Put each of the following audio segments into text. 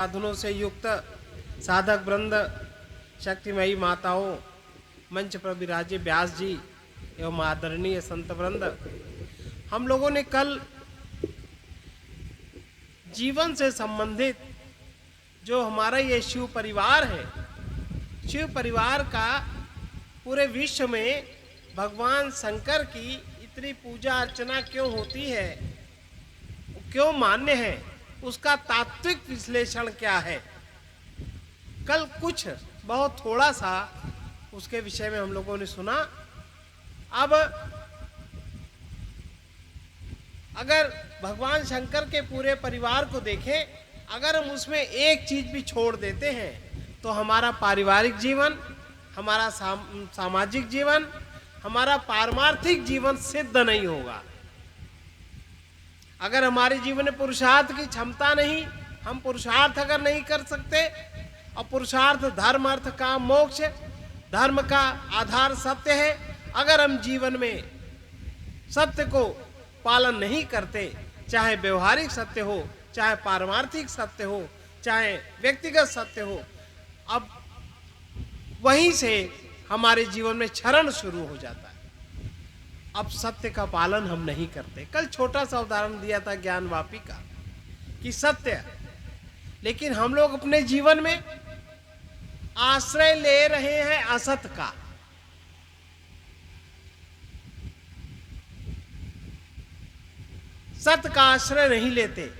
साधनों से युक्त साधक वृंद, शक्तिमयी माताओं, मंच पर विराजे व्यास जी एवं आदरणीय संत वृंद, हम लोगों ने कल जीवन से संबंधित जो हमारा ये शिव परिवार है, शिव परिवार का पूरे विश्व में भगवान शंकर की इतनी पूजा अर्चना क्यों होती है, क्यों मान्य है, उसका तात्विक विश्लेषण क्या है। कल कुछ बहुत थोड़ा सा उसके विषय में हम लोगों ने सुना। अब अगर भगवान शंकर के पूरे परिवार को देखें, अगर हम उसमें एक चीज भी छोड़ देते हैं तो हमारा पारिवारिक जीवन, हमारा सामाजिक जीवन, हमारा पारमार्थिक जीवन सिद्ध नहीं होगा। अगर हमारे जीवन में पुरुषार्थ की क्षमता नहीं, हम पुरुषार्थ अगर नहीं कर सकते, और पुरुषार्थ धर्म अर्थ काम मोक्ष, धर्म का आधार सत्य है, अगर हम जीवन में सत्य को पालन नहीं करते, चाहे व्यवहारिक सत्य हो, चाहे पारमार्थिक सत्य हो, चाहे व्यक्तिगत सत्य हो, अब वहीं से हमारे जीवन में क्षरण शुरू हो जाता है। अब सत्य का पालन हम नहीं करते। कल छोटा सा उदाहरण दिया था ज्ञानवापी का कि सत्य, लेकिन हम लोग अपने जीवन में आश्रय ले रहे हैं असत का। सत्य का आश्रय नहीं लेते।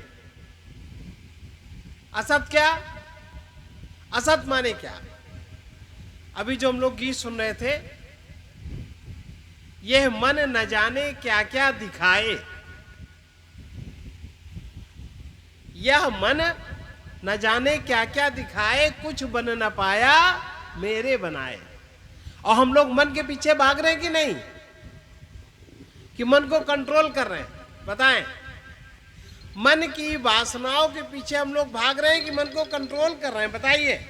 असत क्या? असत माने क्या? अभी जो हम लोग गीत सुन रहे थे, यह मन न जाने क्या क्या दिखाए, यह मन न जाने क्या क्या दिखाए, कुछ बन न पाया मेरे बनाए। और हम लोग मन के पीछे भाग रहे हैं कि नहीं, कि मन को कंट्रोल कर रहे हैं? बताएं, मन की वासनाओं के पीछे हम लोग भाग रहे हैं कि मन को कंट्रोल कर रहे हैं? बताइए।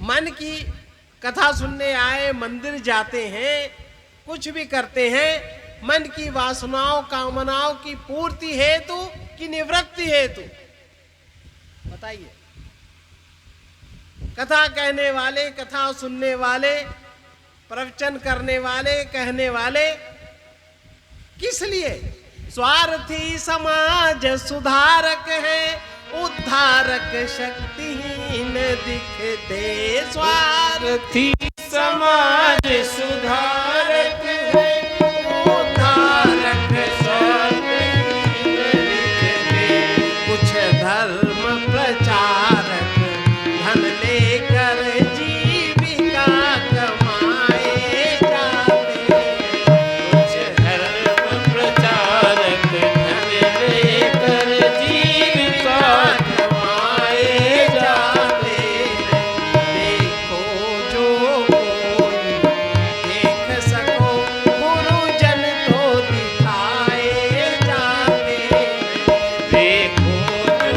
मन की कथा सुनने आए, मंदिर जाते हैं, कुछ भी करते हैं, मन की वासनाओं कामनाओं की पूर्ति हेतु कि निवृत्ति हेतु? बताइए। कथा कहने वाले, कथा सुनने वाले, प्रवचन करने वाले, कहने वाले किस लिए? स्वार्थी समाज सुधारक है, उद्धारक शक्तिहीन दिखते। स्वार्थी समाज सुधारक है, उद्धारक शक्तिहीन दिखते। कुछ धर्म प्रचारक धन लेकर जीविका कमाए जाते। कुछ धर्म प्रचारक धन लेकर जीविका कमाए जाते। देखो जो कोई देख सको, गुरुजन तो दिखाए जाते। देखो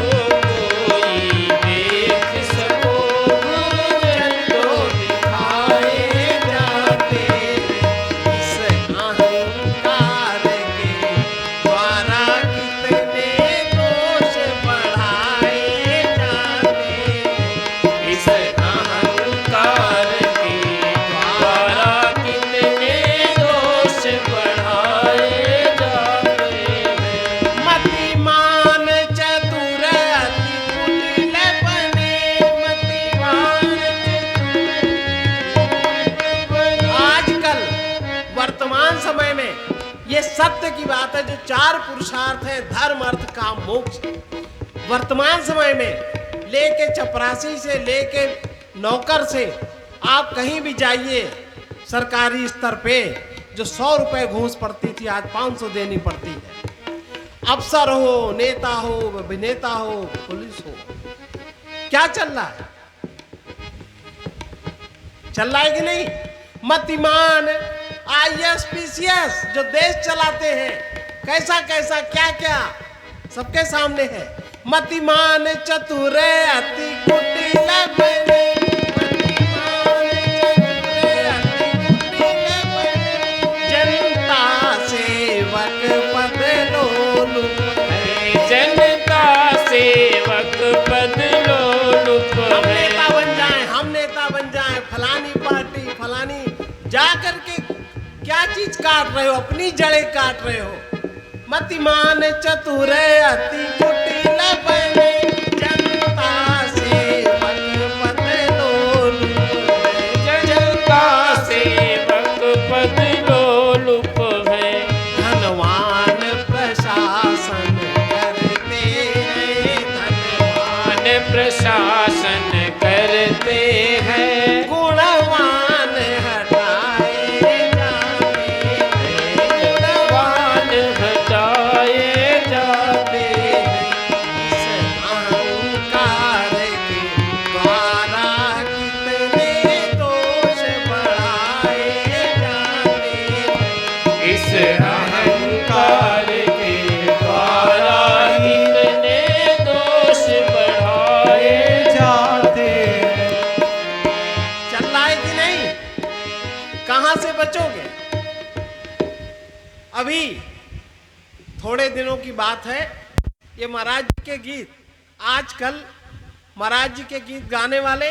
जो कोई देख सको, गुरुजन तो दिखाए जाते। इस अहंकार के द्वारा कितने दोष बढ़ाए जाते। इस अहंकार के द्वारा कितने दोष बढ़ाए जाते। मतिमान चतुर अति कुटिल बने, मतिमान चतुर। आजकल वर्तमान समय में ये सत्य की बात है, जो चार पुरुषार्थ है, धर्म अर्थ काम मोक्ष, वर्तमान समय में लेके चपरासी से लेके नौकर से आप कहीं भी जाइए, सरकारी स्तर पे जो 100 रुपए घूस पड़ती थी, आज 500 देनी पड़ती है। अफसर हो, नेता हो, अभिनेता हो, पुलिस हो, क्या चल रहा है? चल रहा है कि नहीं? मतिमान IAS PCS जो देश चलाते हैं, कैसा कैसा क्या क्या सबके सामने है। मतिमान चतुर अति कुटिल बने, मतिमान चतुर अति कुटिल बने। जनता सेवक पद लोलुप है, जनता जा करके क्या चीज काट रहे हो? अपनी जड़ें काट रहे हो। मतिमान चतुर अति कुटिल बने, जनता सेवक पद लोलुप है। जनता सेवक पद लोलुप है। धनवान प्रशासन करते हैं, धनवान प्रशासन करते हैं। गुणवान हटाए जाते हैं, गुणवान हटाए जाते हैं। इस अहंकार के द्वारा कितने दोष बढ़ाए जाते हैं। इस अहंकार के द्वारा कितने दोष बढ़ाए जाते हैं। चल रहा है कि नहीं? कहां से बचोगे? अभी थोड़े दिनों की बात है, ये महाराज जी के गीत, आजकल महाराज जी के गीत गाने वाले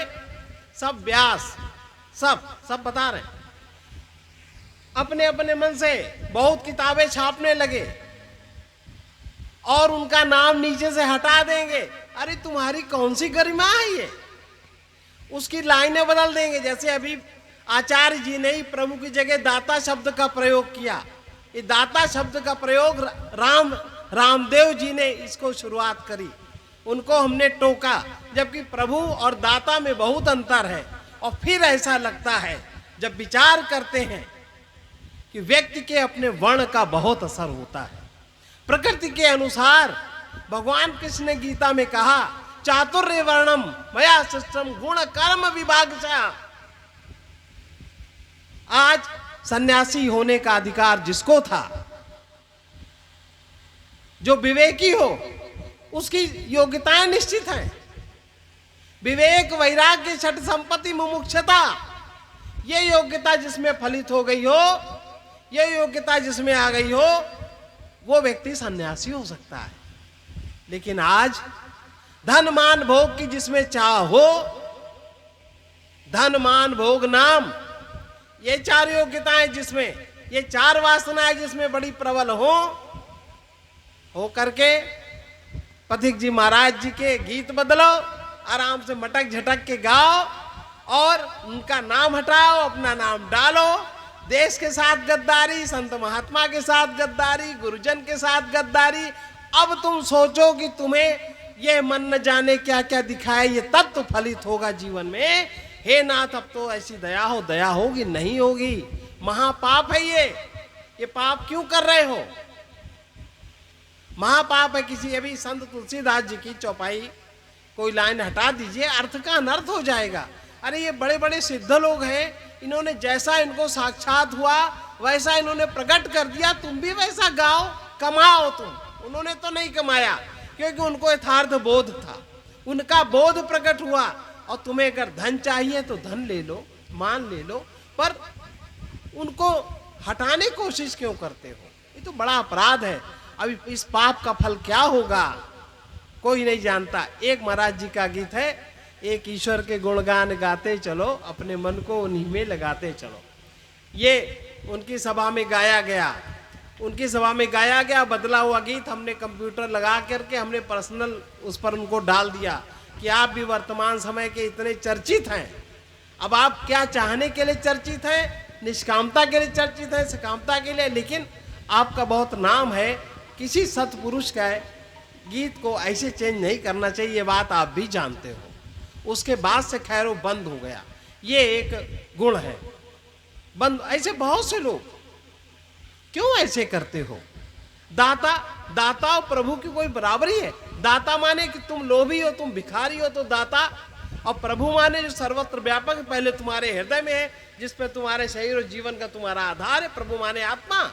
सब व्यास, सब बता रहे हैं, अपने अपने मन से बहुत किताबें छापने लगे और उनका नाम नीचे से हटा देंगे। अरे तुम्हारी कौन सी गरिमा है ये? उसकी लाइनें बदल देंगे। जैसे अभी आचार्य जी ने ही प्रभु की जगह दाता शब्द का प्रयोग किया। ये दाता शब्द का प्रयोग रामदेव जी ने इसको शुरुआत करी, उनको हमने टोका, जबकि प्रभु और दाता में बहुत अंतर है। और फिर ऐसा लगता है जब विचार करते हैं कि व्यक्ति के अपने वर्ण का बहुत असर होता है। प्रकृति के अनुसार भगवान कृष्ण ने गीता में कहा, चातुर्य वर्णम मया सृष्टम गुण कर्म विभाग से। आज सन्यासी होने का अधिकार जिसको था, जो विवेकी हो, उसकी योग्यताएं निश्चित हैं। विवेक, वैराग्य, छठ संपत्ति, मुमुक्षता, ये योग्यता जिसमें फलित हो गई हो, ये योग्यता जिसमें आ गई हो, वो व्यक्ति सन्यासी हो सकता है। लेकिन आज धन मान भोग की जिसमें चाह हो, धन मान भोग नाम, ये चार योग्यताएं जिसमें, ये चार वासनाएं जिसमें बड़ी प्रबल हो करके पथिक जी महाराज जी के गीत बदलो, आराम से मटक झटक के गाओ और उनका नाम हटाओ, अपना नाम डालो। देश के साथ गद्दारी, संत महात्मा के साथ गद्दारी, गुरुजन के साथ गद्दारी। अब तुम सोचो कि तुम्हें ये मन न जाने क्या क्या दिखाए, ये तब तो फलित होगा जीवन में। हे नाथ, अब तो ऐसी दया हो, दया होगी नहीं होगी? महापाप है ये पाप क्यों कर रहे हो? महापाप है। किसी अभी संत तुलसीदास जी की चौपाई कोई लाइन हटा दीजिए, अर्थ का अनर्थ हो जाएगा। अरे ये बड़े बड़े सिद्ध लोग हैं, इन्होंने जैसा इनको साक्षात हुआ वैसा इन्होंने प्रकट कर दिया, तुम भी वैसा गाओ, कमाओ तुम। उन्होंने तो नहीं कमाया, क्योंकि उनको यथार्थ बोध था, उनका बोध प्रकट हुआ। और तुम्हें अगर धन चाहिए तो धन ले लो, मान ले लो, पर उनको हटाने की कोशिश क्यों करते हो? ये तो बड़ा अपराध है। अभी इस पाप का फल क्या होगा कोई नहीं जानता। एक महाराज जी का गीत है, एक ईश्वर के गुणगान गाते चलो, अपने मन को उन्हीं में लगाते चलो। ये उनकी सभा में गाया गया, उनकी सभा में गाया गया बदला हुआ गीत। हमने कंप्यूटर लगा करके हमने पर्सनल उस पर उनको डाल दिया कि आप भी वर्तमान समय के इतने चर्चित हैं, अब आप क्या चाहने के लिए चर्चित हैं? निष्कामता के लिए चर्चित हैं, सकामता के लिए। लेकिन आपका बहुत नाम है, किसी सत्पुरुष का गीत को ऐसे चेंज नहीं करना चाहिए, ये बात आप भी जानते हो। उसके बाद से खैर वो बंद हो गया, ये एक गुण है। बंद, ऐसे बहुत से लोग क्यों ऐसे करते हो? दाता और प्रभु की कोई बराबरी है? दाता माने कि तुम लोभी हो, तुम भिखारी हो तो दाता, और प्रभु माने जो सर्वत्र व्यापक है, पहले तुम्हारे हृदय में है, जिस पे तुम्हारे शरीर और जीवन का तुम्हारा आधार है। प्रभु माने आत्मा,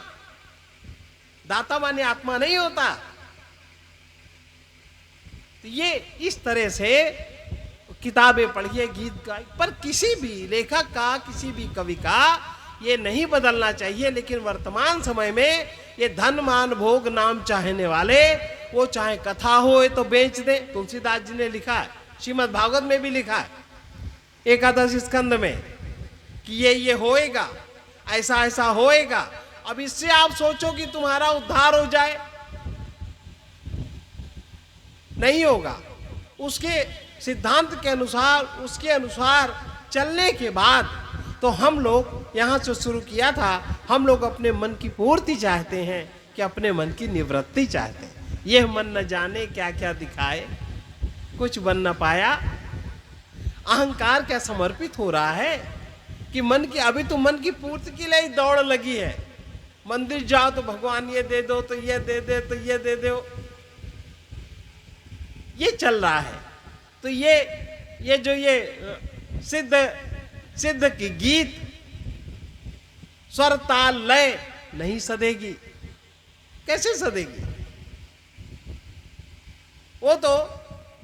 दाता माने आत्मा नहीं होता। तो ये इस तरह से किताबें पढ़िए, गीत गाइए, पर किसी भी लेखक का, किसी भी कवि का ये नहीं बदलना चाहिए। लेकिन वर्तमान समय में ये धन मान भोग नाम चाहने वाले, वो चाहे कथा हो तो बेच दे। तुलसीदास जी ने लिखा है, श्रीमद् भागवत में भी लिखा है एकादश स्कंद में कि ये होएगा, ऐसा ऐसा होएगा। अब इससे आप सोचो कि तुम्हारा उद्धार हो जाए, नहीं होगा। उसके सिद्धांत के अनुसार, उसके अनुसार चलने के बाद तो हम लोग यहाँ से शुरू किया था, हम लोग अपने मन की पूर्ति चाहते हैं कि अपने मन की निवृत्ति चाहते हैं। यह मन न जाने क्या क्या दिखाए, कुछ बन न पाया। अहंकार क्या समर्पित हो रहा है कि मन की, अभी तो मन की पूर्ति के लिए ही दौड़ लगी है। मंदिर जाओ तो भगवान ये दे दो, तो ये दे दे, तो ये दे दो, ये चल रहा है। तो ये जो ये सिद्ध की गीत स्वर ताल लय नहीं सदेगी, कैसे सदेगी? वो तो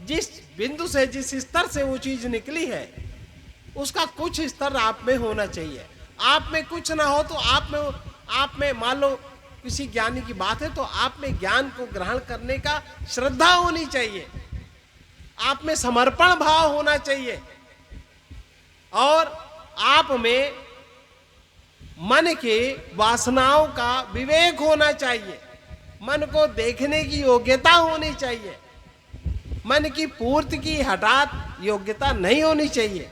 जिस बिंदु से, जिस स्तर से वो चीज निकली है, उसका कुछ स्तर आप में होना चाहिए। आप में कुछ ना हो तो आप में मान लो किसी ज्ञानी की बात है, तो आप में ज्ञान को ग्रहण करने का श्रद्धा होनी चाहिए, आप में समर्पण भाव होना चाहिए, और आप में मन के वासनाओं का विवेक होना चाहिए, मन को देखने की योग्यता होनी चाहिए, मन की पूर्ति की हठात योग्यता नहीं होनी चाहिए।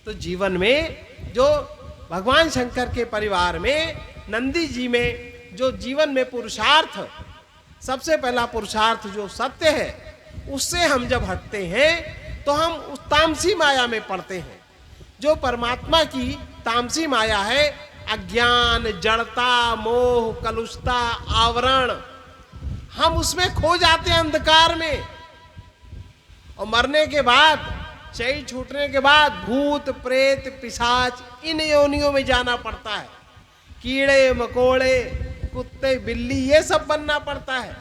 तो जीवन में जो भगवान शंकर के परिवार में, नंदी जी में जो जीवन में पुरुषार्थ, सबसे पहला पुरुषार्थ जो सत्य है, उससे हम जब हटते हैं तो हम उस तामसी माया में पड़ते हैं। जो परमात्मा की तामसी माया है, अज्ञान, जड़ता, मोह, कलुषता, आवरण, हम उसमें खो जाते हैं, अंधकार में। और मरने के बाद, शरीर छूटने के बाद भूत, प्रेत, पिशाच, इन योनियों में जाना पड़ता है। कीड़े मकोड़े, कुत्ते, बिल्ली, ये सब बनना पड़ता है।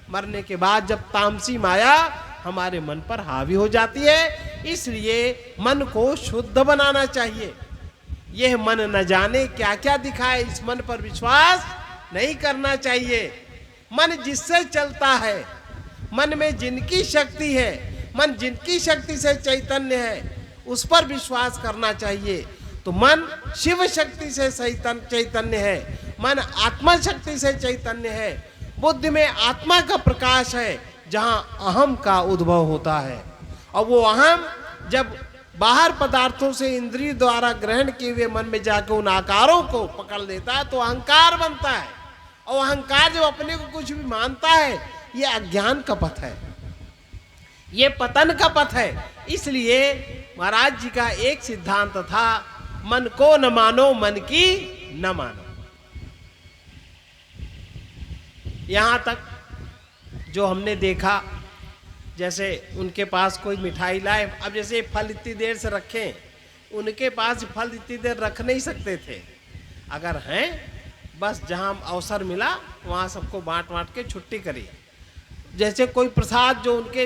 मरने के बाद जब तामसी माया हमारे मन पर हावी हो जाती है, इसलिए मन को शुद्ध बनाना चाहिए। यह मन न जाने क्या क्या दिखाए, इस मन पर विश्वास नहीं करना चाहिए। मन जिससे चलता है, मन में जिनकी शक्ति है, मन जिनकी शक्ति से चैतन्य है, उस पर विश्वास करना चाहिए। तो मन शिव शक्ति से चैतन्य है, मन आत्मा शक्ति से चैतन्य है, बुद्धि में आत्मा का प्रकाश है, जहां अहम का उद्भव होता है। और वो अहम जब बाहर पदार्थों से इंद्रिय द्वारा ग्रहण किए हुए मन में जाकर उन आकारों को पकड़ लेता है, तो अहंकार बनता है। और अहंकार जब अपने को कुछ भी मानता है, ये अज्ञान का पथ है, ये पतन का पथ है। इसलिए महाराज जी का एक सिद्धांत था, मन को न मानो, मन की न मानो। यहां तक जो हमने देखा, जैसे उनके पास कोई मिठाई लाए, अब जैसे फल इतनी देर से रखें, उनके पास फल इतनी देर रख नहीं सकते थे। अगर हैं, बस जहां अवसर मिला वहां सबको बांट के छुट्टी करी। जैसे कोई प्रसाद जो उनके,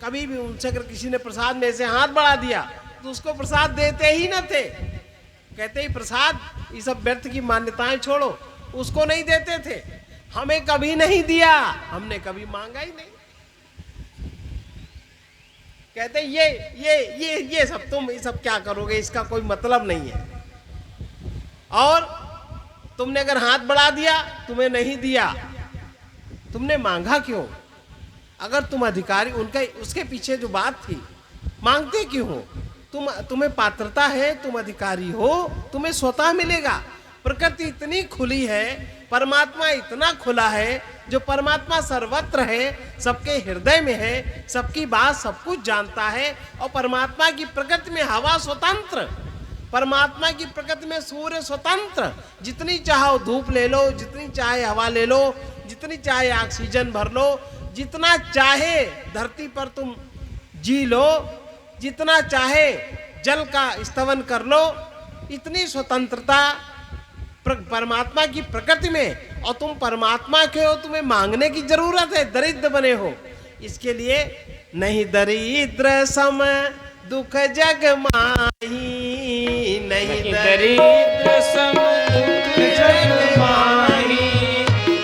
कभी भी उनसे अगर किसी ने प्रसाद में से हाथ बढ़ा दिया तो उसको प्रसाद देते ही न थे। कहते ही प्रसाद, ये सब व्यर्थ की मान्यताएं छोड़ो, उसको नहीं देते थे। हमें कभी नहीं दिया, हमने कभी मांगा ही नहीं। कहते ये सब तुम ये सब क्या करोगे, इसका कोई मतलब नहीं है। और तुमने अगर हाथ बढ़ा दिया, तुम्हें नहीं दिया, तुमने मांगा क्यों? अगर तुम अधिकारी, उनका उसके पीछे जो बात थी, मांगते क्यों हो? तुम्हें पात्रता है, तुम अधिकारी हो, तुम्हें स्वतः मिलेगा। प्रकृति इतनी खुली है, परमात्मा इतना खुला है, जो परमात्मा सर्वत्र है, सबके हृदय में है, सबकी बात सब कुछ जानता है। और परमात्मा की प्रकृति में हवा स्वतंत्र, परमात्मा की प्रकृति में सूर्य स्वतंत्र। जितनी चाहो धूप ले लो, जितनी चाहे हवा ले लो, जितनी चाहे ऑक्सीजन भर लो, जितना चाहे धरती पर तुम जी लो, जितना चाहे जल का स्तवन कर लो। इतनी स्वतंत्रता परमात्मा की प्रकृति में, और तुम परमात्मा के हो, तुम्हें मांगने की जरूरत है, दरिद्र बने हो। इसके लिए नहीं दरिद्र सम दुख जग माही, नहीं दरिद्र सम दुख जग माही,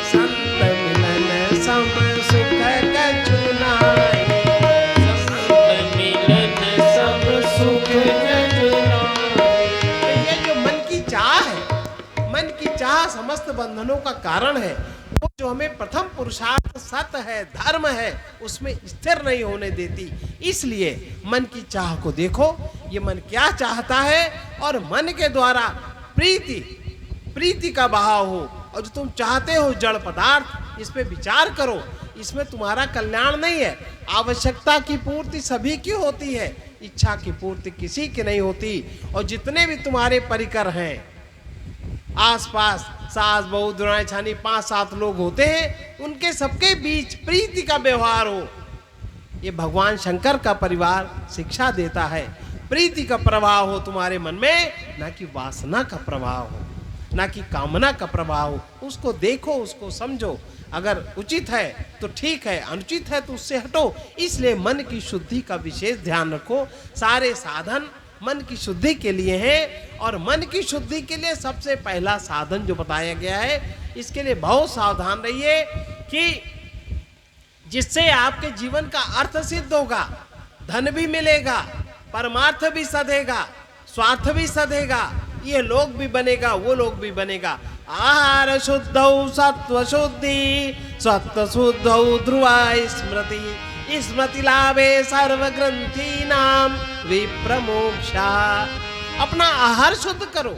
संत मिलन सम सुख कछु नाहि, संत मिलन सब सुख कछु नाहि। ये जो मन की चाह है, बंधनों का कारण है, वो जो हमें प्रथम पुरुषार्थ सत्य है, धर्म है, उसमें स्थिर नहीं होने देती। इसलिए मन की चाह को देखो, ये मन क्या चाहता है, और मन के द्वारा प्रीति का बहाव हो, और जो तुम चाहते हो जड़ पदार्थ, इस पे विचार करो। इसमें तुम्हारा कल्याण नहीं है। आवश्यकता की पूर्ति सभी की होती है, इच्छा की पूर्ति किसी की नहीं होती। और जितने भी तुम्हारे परिकर हैं, आसपास सास बहू दुरानी छानी 5-7 लोग होते हैं, उनके सबके बीच प्रीति का व्यवहार हो। ये भगवान शंकर का परिवार शिक्षा देता है। प्रीति का प्रभाव हो तुम्हारे मन में, ना कि वासना का प्रभाव हो, ना कि कामना का प्रभाव हो। उसको देखो, उसको समझो। अगर उचित है तो ठीक है, अनुचित है तो उससे हटो। इसलिए मन की शुद्धि का विशेष ध्यान रखो। सारे साधन मन की शुद्धि के लिए हैं, और मन की शुद्धि के लिए सबसे पहला साधन जो बताया गया है, इसके लिए बहुत सावधान रहिए कि जिससे आपके जीवन का अर्थ सिद्ध होगा, धन भी मिलेगा, परमार्थ भी सधेगा, स्वार्थ भी सधेगा, ये लोग भी बनेगा, वो लोग भी बनेगा। आहार शुद्धौ सत्व शुद्धि, सत्व शुद्धौ ध्रुवा स्मृति, स्मृति लाभे सर्व ग्रंथि नाम विप्रमोक्षा। अपना आहार शुद्ध करो,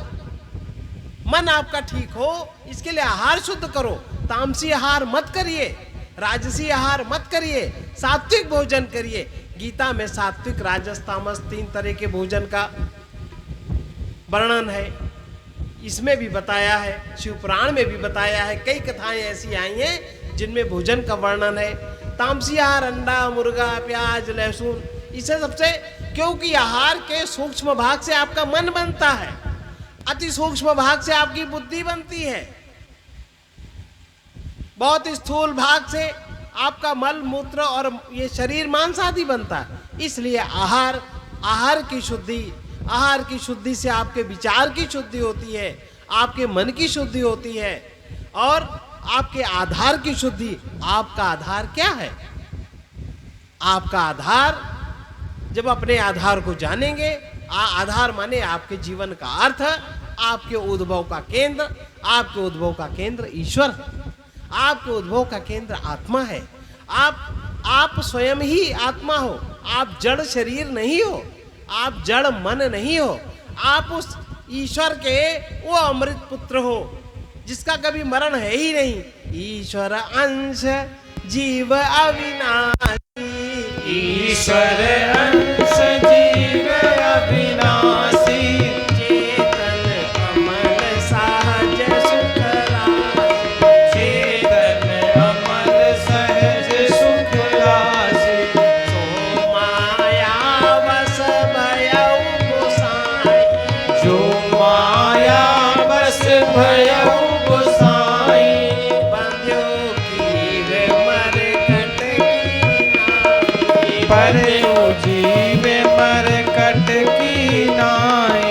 मन आपका ठीक हो, इसके लिए आहार शुद्ध करो। तामसी आहार मत करिए, राजसी आहार मत करिए, सात्विक भोजन करिए। गीता में सात्विक, राजस, तामस 3 तरह के भोजन का वर्णन है, इसमें भी बताया है, शिव पुराण में भी बताया है। कई कथाएं ऐसी आई हैं जिनमें भोजन का वर्णन है। तामसी आहार अंडा, मुर्गा, प्याज, लहसुन, इसे सबसे, क्योंकि आहार के सूक्ष्म भाग से आपका मन बनता है, अति सूक्ष्म भाग से आपकी बुद्धि बनती है, बहुत स्थूल भाग से आपका मल मूत्र और ये शरीर मांस आदि बनता है। इसलिए आहार की शुद्धि से आपके विचार की शुद्धि होती है, आपके मन की शुद्धि होती है, और आपके आधार की शुद्धि। आपका आधार क्या है? आपका आधार, जब अपने आधार को जानेंगे, आधार माने आपके जीवन का अर्थ, आपके उद्भव का केंद्र, आपके उद्भव का केंद्र ईश्वर, आपके उद्भव का केंद्र आत्मा है। आप स्वयं ही आत्मा हो, आप जड़ शरीर नहीं हो, आप जड़ मन नहीं हो, आप उस ईश्वर के वो अमृत पुत्र हो जिसका कभी मरण है ही नहीं। ईश्वर अंश जीव अविनाशी, ईश्वर अंश जीव अविनाशी, चेतन अमल सहज सुख राशि, चेतन अमल सहज सुख राशि, सो माया बस भयउ गोसाई, जो माया बस भयउ गोसाई, बंध्यो कीर मरकट की नाई, बंध्यो जीव मरकट की नाई।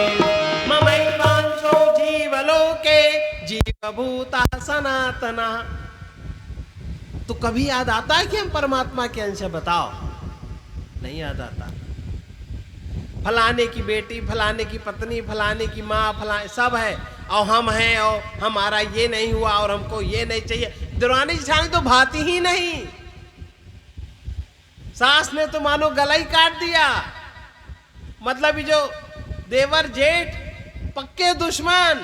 ममैवांशो जीवलोके जीवभूता सनातना। तो कभी याद आता है कि हम परमात्मा के अंश हैं? बताओ, नहीं याद आता। फलाने की बेटी, फलाने की पत्नी, फलाने की माँ, फलाने सब है, और हम हैं, और हमारा ये नहीं हुआ, और हमको ये नहीं चाहिए। दुरानी जेठानी तो भाती ही नहीं, सास ने तो मानो गला ही काट दिया। मतलब ये जो देवर जेठ पक्के दुश्मन,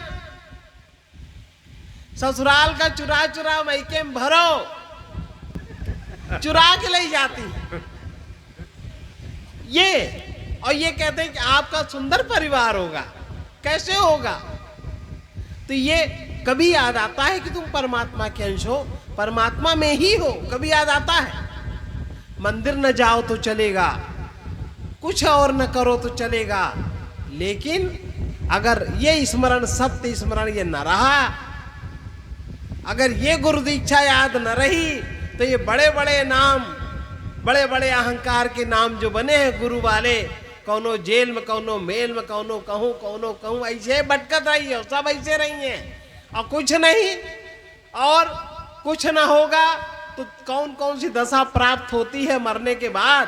ससुराल का चुरा चुरा मैके में भरो, चुरा के ले जाती ये, और ये कहते हैं कि आपका सुंदर परिवार होगा। कैसे होगा? तो ये कभी याद आता है कि तुम परमात्मा के अंश हो, परमात्मा में ही हो? कभी याद आता है? मंदिर न जाओ तो चलेगा, कुछ और न करो तो चलेगा, लेकिन अगर ये स्मरण, सत्य स्मरण ये न रहा, अगर ये गुरु दीक्षा याद न रही, तो ये बड़े बड़े नाम, बड़े बड़े अहंकार के नाम जो बने हैं गुरु वाले, कौनो जेल में, कौनो मेल में, कौनो कहूँ, ऐसे भटकत रही है, सब ऐसे रही हैं, और कुछ नहीं, और कुछ ना होगा तो कौन कौन सी दशा प्राप्त होती है मरने के बाद।